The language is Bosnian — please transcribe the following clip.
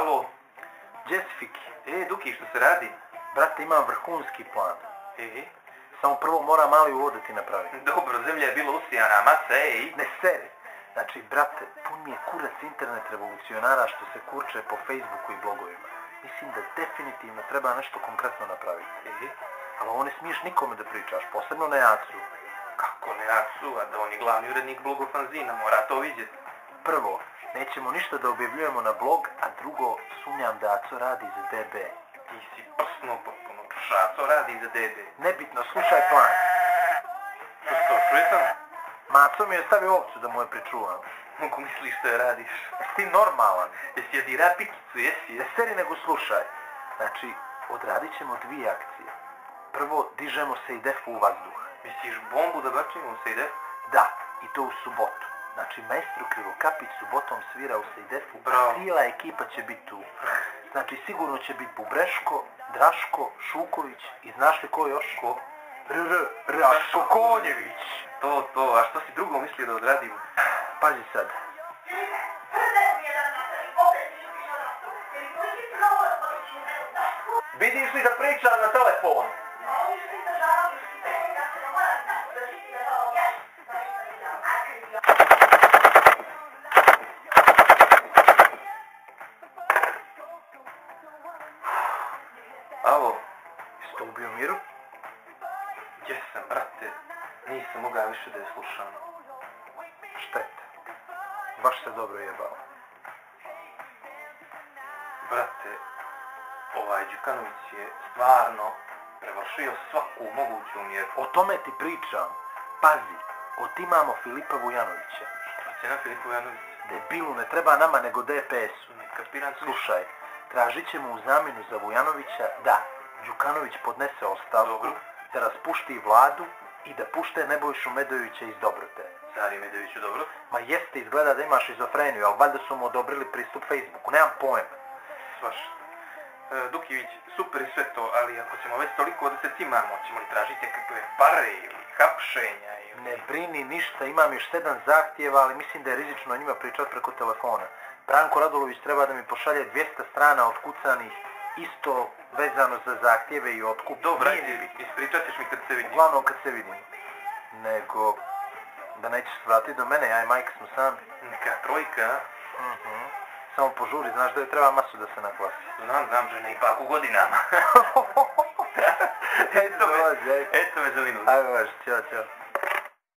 Alo? Jessifiki. Duki, što se radi? Brate, imam vrhunski plan. Samo prvo moram mali uvod da ti napravim. Dobro, zemlja je bila usijana, masa, Ne seri. Znači, brate, pun mi je kurac internet revolucionara što se kurče po Facebooku i blogovima. Mislim da definitivno treba nešto konkretno napraviti. Ali ovo ne smiješ nikome da pričaš, posebno na Jacu. Kako ne Jacu, a da on je glavni urednik blogofanzina, mora to vidjeti. Prvo, nećemo ništa da objavljujemo na blog, a drugo, sumnjam da Aco radi za DB. Ti si prsno potpuno, Aco radi za DB. Nebitno, slušaj plan. Što, čuje sam? Maco mi je stavio ovcu da mu je pričuvam. Mogu misliš što je radiš? Jesi ti normalan? Jesi jedira pikicu, jesi? Ne seri nego slušaj. Znači, odradit ćemo 2 akcije. Prvo, dižemo Sejdefu u vazduh. Misliš bombu da bačimo u Sejdefu? Da, i to u subotu. Znači, maestro Krivokapić subotom svira u Sejdefu, Bravo. Cijela ekipa će biti tu. Znači, sigurno će biti Bubreško, Draško, Šuković i znaš li ko još? Ko? Raško Konjević. To, a što si drugo mislio da odradimo? Pazi sad. Vidiš li da pričam na telefon? Alo? Jesi to ubio Miru? Jesam, brate. Nisam mogao više da je slušam. Šteta. Baš se dobro jebao. Brate, ovaj Đukanović je stvarno prevršio svaku moguću mjeru. O tome ti pričam. Pazi, otimamo Filipa Vujanovića. Šta će na Filipu Vujanovića? Debilu ne treba nama nego DPS-u. Ne kapiram se. Slušaj, tražit ćemo u zamjenu za Vujanovića da Đukanović podnese ostavku, Dobro. da raspušti vladu i da pušte Nebojšu Medovića iz Dobrote. Zari Medoviću, dobro? Ma jeste, izgleda da ima šizofreniju, ali valjda su mu odobrili pristup Facebooku, nemam pojma. Svašta. Dukivić, super i sve to, ali ako ćemo već toliko da se cimamo, ćemo li tražiti kakve pare ili hapšenja ili... Ne brini ništa, imam još 7 zahtjeva, ali mislim da je rizično o njima pričati preko telefona. Branko Radulović treba da mi pošalje 200 strana otkucanih, isto vezano za zahtjeve i otkup. Dobro, ispričat ćeš mi kad se vidim. Uglavnom kad se vidim. Nego, da nećeš vratiti do mene, ja i majka smo sami. Neka trojka, a? Samo požuri, znaš da je treba masu da se naklasi. Znam, žena ipak u godinama. Eto me za minut. Ajde, važi, ćao.